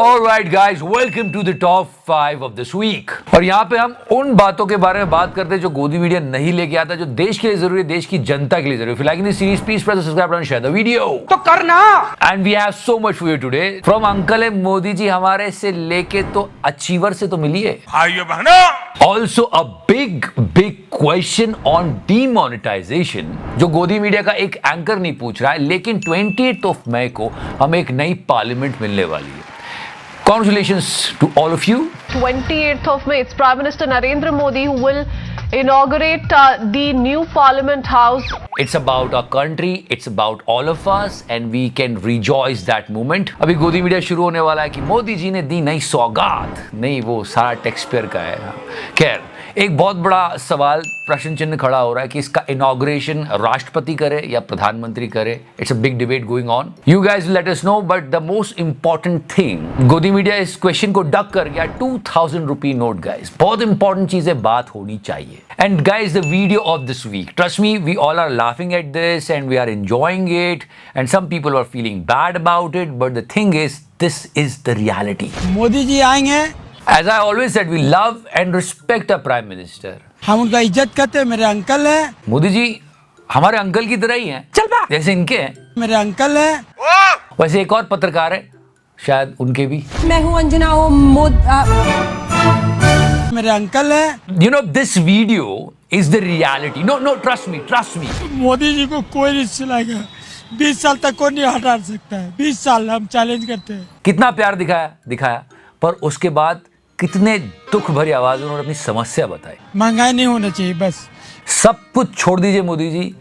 Alright guys, welcome to the top 5 of this week. और यहाँ पे हम उन बातों के बारे में बात करते हैं जो गोदी मीडिया नहीं लेके आता, जो देश के लिए जरूरी है, देश की जनता के लिए जरूरी है. If you like this series, please press the subscribe button and share the video. तो करना. And we have so much for you today. From uncle Modi ji हमारे से लेके तो अचीवर से तो मिलिए. भाइयों बहनों. Also a big question on demonetization जो गोदी मीडिया का एक एंकर नहीं पूछ रहा है, लेकिन 28 मई को हमें एक नई पार्लियामेंट मिलने वाली है. Congratulations to all of you. 28th of May, it's Prime Minister Narendra Modi who will inaugurate the new Parliament House. It's about our country, it's about all of us and we can rejoice that moment. अभी गोदी media शुरू होने वाला है कि मोदी जी ने दी नई सौगात. नहीं, वो सारा टेक्सपेयर का है. खैर, एक बहुत बड़ा सवाल प्रश्न चिन्ह खड़ा हो रहा है कि इसका इनॉग्रेशन राष्ट्रपति करे या प्रधानमंत्री करे. It's a big debate going on. You guys let us know, but the most important thing, गोदी मीडिया इस क्वेश्चन को डक कर गया 2000 रुपी नोट. गाइज बहुत इंपॉर्टेंट चीजें बात होनी चाहिए. And guys the video of this week, trust me, we all are laughing at this and we are enjoying it and some people are feeling bad about it, but the thing is this is the reality. Modi ji आएंगे. As I always said, we love and respect our Prime Minister. हम उनका इज्जत करते हैं. मेरे uncle हैं. मोदी जी हमारे uncle की तरह ही हैं. चल बा. जैसे इनके हैं. मेरे अंकल हैं. वैसे एक और पत्रकार है, शायद उनके भी. मैं हूँ अंजना. मेरे अंकल हैं. You know, this video is the reality. No, trust me. Modi ji को कोई नहीं सुनाएगा. 20 साल तक कोई नहीं हटा सकता है. 20 साल हम चैलेंज करते हैं. कितना प्यार दिखाया, पर उसके बाद कितने दुख भरी आवाज में उन्होंने अपनी समस्या बताई. महंगाई नहीं होना चाहिए. बस सब कुछ छोड़ दीजिए मोदी जी,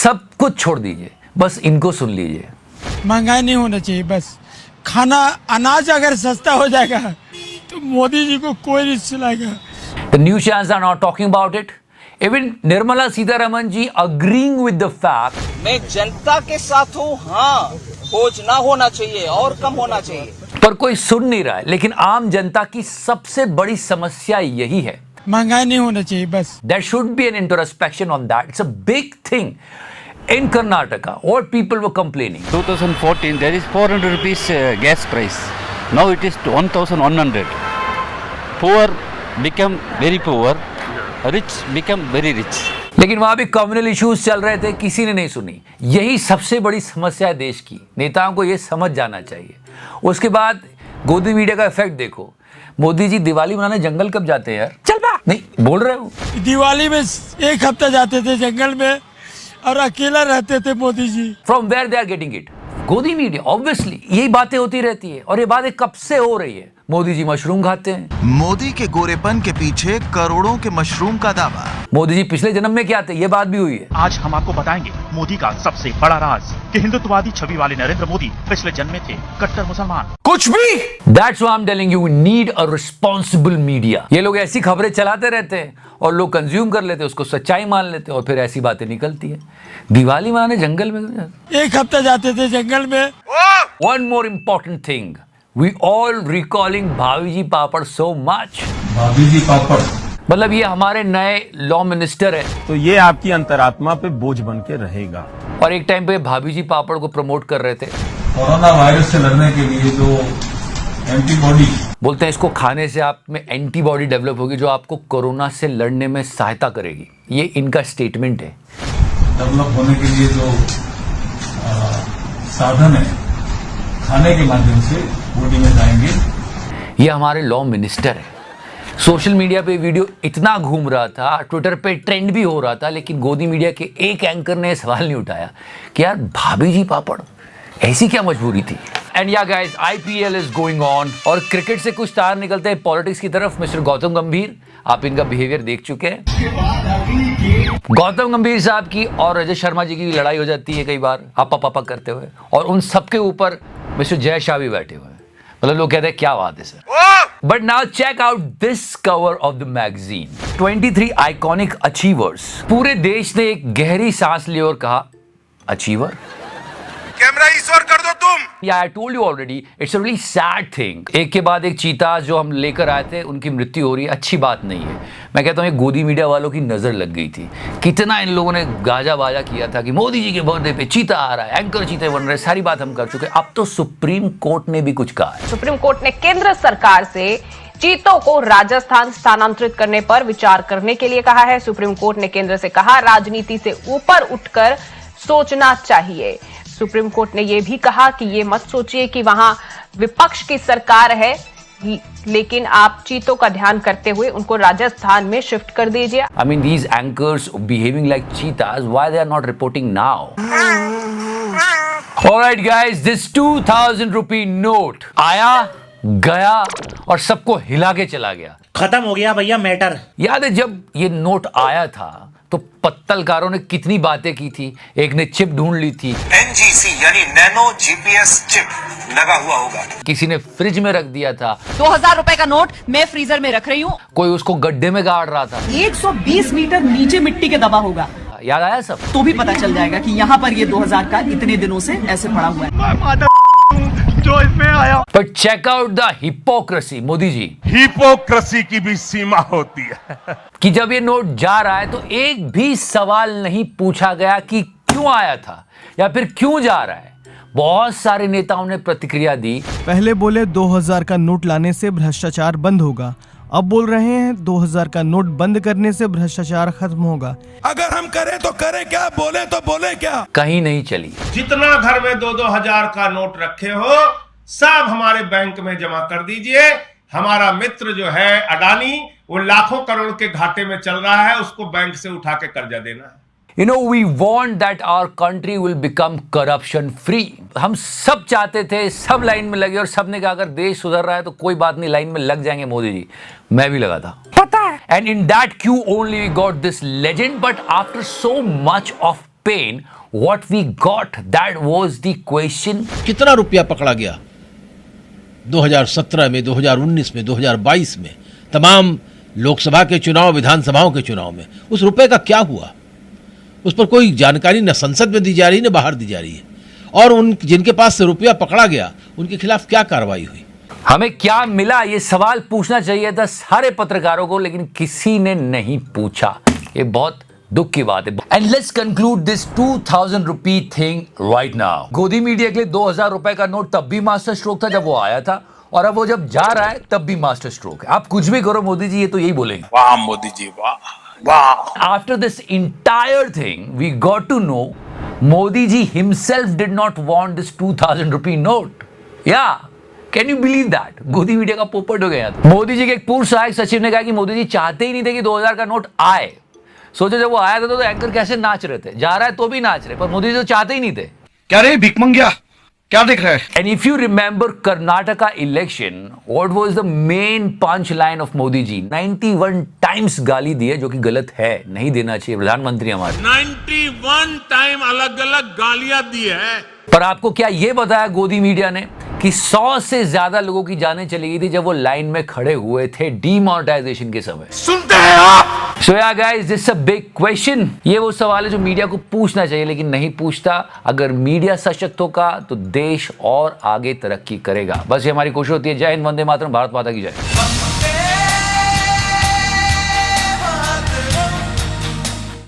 सब कुछ छोड़ दीजिए, बस इनको सुन लीजिए. महंगाई नहीं होना चाहिए. बस खाना अनाज अगर सस्ता हो जाएगा तो मोदी जी को कोई नहीं सुनाएगा. The news channels are not talking about it. Even Nirmala Sitharaman ji agreeing with the fact. मैं जनता के साथ हूँ. हाँ, बोझ ना होना चाहिए और कम होना चाहिए. पर कोई सुन नहीं रहा है. लेकिन आम जनता की सबसे बड़ी समस्या यही है. महंगाई नहीं होना चाहिए. बस There should be an introspection on that. It's a big thing. In Karnataka, what people were complaining. 2014, there is 400 rupees gas price. Now it is 1100. Poor become very poor, rich become very rich. लेकिन वहां भी communal issues चल रहे थे, किसी ने नहीं सुनी. यही सबसे बड़ी समस्या है देश की. नेताओं को यह समझ जाना चाहिए. उसके बाद गोदी मीडिया का इफेक्ट देखो. मोदी जी दिवाली मनाने जंगल कब जाते हैं यार? चल बा. नहीं बोल रहे हो. दिवाली में 1 हफ्ता जाते थे जंगल में और अकेला रहते थे Modi ji. From where they are getting it? गोदी मीडिया. ऑब्वियसली यही बातें होती रहती है और ये बातें कब से हो रही है. मोदी जी मशरूम खाते हैं. मोदी के गोरेपन के पीछे करोड़ों के मशरूम का दावा. मोदी जी पिछले जन्म में क्या थे, ये बात भी हुई है. आज हम आपको बताएंगे मोदी का सबसे बड़ा राज कि हिंदुत्ववादी छवि वाले नरेंद्र मोदी पिछले जन्म में थे कट्टर मुसलमान. कुछ भी. That's why I'm telling you, we need a responsible media. ये लोग ऐसी खबरें चलाते रहते हैं और लोग कंज्यूम कर लेते हैं, उसको सच्चाई मान लेते हैं और फिर ऐसी बातें निकलती है. दिवाली मनाने जंगल में 1 हफ्ता जाते थे जंगल में. One more important thing, we all recalling भाभी जी पापड़ so much. भाभी जी पापड़ मतलब ये हमारे नए लॉ मिनिस्टर है. तो ये आपकी अंतरात्मा पे बोझ बन के रहेगा. और एक टाइम पे भाभी जी पापड़ को प्रमोट कर रहे थे. कोरोना वायरस से लड़ने के लिए जो एंटीबॉडी बोलते हैं, इसको खाने से आप में एंटीबॉडी डेवलप होगी जो आपको कोरोना से लड़ने में सहायता करेगी. ये इनका स्टेटमेंट है. डेवलप होने के लिए जो साधन है खाने के माध्यम से बॉडी में जाएंगे. ये हमारे लॉ मिनिस्टर है. सोशल मीडिया पे वीडियो इतना घूम रहा था, ट्विटर पे ट्रेंड भी हो रहा था, लेकिन गोदी मीडिया के एक एंकर ने सवाल नहीं उठाया कि यार भाभी जी पापड़, ऐसी क्या मजबूरी थी. एंड या guys, IPL is going on और क्रिकेट से कुछ तार निकलते हैं पॉलिटिक्स की तरफ. मिस्टर गौतम गंभीर, आप इनका बिहेवियर देख चुके हैं. गौतम गंभीर साहब की और रजत शर्मा जी की लड़ाई हो जाती है कई बार आपा पापा करते हुए, और उन सबके ऊपर मिस्टर जय शाह भी बैठे हुए हैं. मतलब लोग कहते हैं क्या बात है sir. But now check out this cover of the magazine. 23 iconic achievers. पूरे देश ने एक गहरी सांस ली और कहा, अचीवर? क्या कैमरा इस ओर कर दो तुम। Yeah, I told you already, it's a really sad thing. एक के बाद एक चीता जो हम लेकर आए थे उनकी मृत्यु हो रही है, अच्छी बात नहीं है। मैं कहता हूँ ये गोदी मीडिया वालों की नजर लग गई थी। कितना इन लोगों ने गाजा बाजा किया था कि मोदी जी के बर्थडे पे चीता आ रहा है, एंकर चीते बन रहे, सारी बात हम कर चुके। अब तो सुप्रीम कोर्ट ने भी कुछ कहा है। सुप्रीम कोर्ट ने केंद्र सरकार से चीतों को राजस्थान स्थानांतरित करने पर विचार करने के लिए कहा है। सुप्रीम कोर्ट ने केंद्र से कहा राजनीति से ऊपर उठकर सोचना चाहिए। सुप्रीम कोर्ट ने यह भी कहा कि ये मत सोचिए कि वहां विपक्ष की सरकार है, लेकिन आप चीतों का ध्यान करते हुए उनको राजस्थान में शिफ्ट कर दीजिए। I mean these anchors behaving like cheetahs, why they are not reporting now? Alright guys, this 2000 rupee note आया गया और सबको हिला के चला गया। खत्म हो गया भैया मैटर। याद है जब ये नोट आया था तो पत्तलकारों ने कितनी बातें की थी। एक ने चिप ढूंढ ली थी, NGC यानी नैनो GPS चिप लगा हुआ होगा। किसी ने फ्रिज में रख दिया था। 2000 रुपए का नोट मैं फ्रीजर में रख रही हूँ। कोई उसको गड्ढे में गाड़ रहा था। 120 मीटर नीचे मिट्टी के दबा होगा। याद आया सब? तो भी पता चल जाएगा कि यहाँ पर ये 2000 का इतने दिनों से ऐसे पड़ा हुआ है। जो इसमें आया। But check out the hypocrisy, Modi ji. Hypocrisy की भी सीमा होती है कि जब ये नोट जा रहा है तो एक भी सवाल नहीं पूछा गया कि क्यों आया था या फिर क्यों जा रहा है। बहुत सारे नेताओं ने प्रतिक्रिया दी। पहले बोले 2000 का नोट लाने से भ्रष्टाचार बंद होगा, अब बोल रहे हैं 2000 का नोट बंद करने से भ्रष्टाचार खत्म होगा। अगर हम करें तो करें क्या, बोले तो बोले क्या। कहीं नहीं चली। जितना घर में 2-2 हजार का नोट रखे हो सब हमारे बैंक में जमा कर दीजिए। हमारा मित्र जो है अडानी, वो लाखों करोड़ के घाटे में चल रहा है, उसको बैंक से उठा के कर्जा देना है। You know, we want that our country will become corruption free. हम सब चाहते थे, सब लाइन में लगे और सब ने कहा अगर देश सुधर रहा है तो कोई बात नहीं, लाइन में लग जाएंगे मोदी जी। मैं भी लगा था, पता है। And in that queue only we got this legend, but after so much of pain, what we got, that was the question. कितना रुपया पकड़ा गया 2017 में, 2019 में, 2022 में, तमाम लोकसभा के चुनाव, विधानसभाओं के चुनाव में, उस रुपए का क्या हुआ? उस पर कोई जानकारी न संसद में दी जा रही न बाहर दी जा रही है। और उन जिनके पास से रुपया पकड़ा गया उनके खिलाफ क्या कार्रवाई हुई? हमें क्या मिला, ये सवाल पूछना चाहिए था सारे पत्रकारों को, लेकिन किसी ने नहीं पूछा। ये बहुत दुख की बात है। And let's conclude this 2000 rupee thing right now. गोदी मीडिया के लिए 2000 रुपए का नोट तब भी मास्टर स्ट्रोक था जब वो आया था, और अब वो जब जा रहा है तब भी मास्टर स्ट्रोक है। आप कुछ भी करो मोदी जी, ये तो यही बोलेंगे। वाह मोदी जी, वाह वाह। After this entire thing, we got to know Modi ji himself did not want this 2000 rupee note. Yeah, can you believe that? गोदी मीडिया का पोपट हो गया था। मोदी जी के एक पूर्व सहायक सचिव ने कहा कि मोदी जी चाहते ही नहीं थे कि 2000 का नोट आए। सोचो जब वो आया था तो एंकर कैसे नाच रहे थे, जा रहा है तो भी नाच रहे, पर मोदी जी तो चाहते ही नहीं थे। क्या रे भिख मंगिया, क्या देख रहा है? And if you remember Karnataka election, what was the main punch line of Modi ji? 91 times गाली दी है, जो कि गलत है, नहीं देना चाहिए प्रधानमंत्री हमारे। 91 टाइम अलग अलग गालियां दी है। पर आपको क्या ये बताया गोदी मीडिया ने कि 100 से ज्यादा लोगों की जानें चली गई थी जब वो लाइन में खड़े हुए थे डीमोनेटाइजेशन के समय। सुनते हैं आप? So yeah guys, this is a big question. ये वो सवाल है जो मीडिया को पूछना चाहिए लेकिन नहीं पूछता। अगर मीडिया सशक्त होगा तो देश और आगे तरक्की करेगा। बस ये हमारी कोशिश होती है। जय हिंद, वंदे मातरम, भारत माता की जय।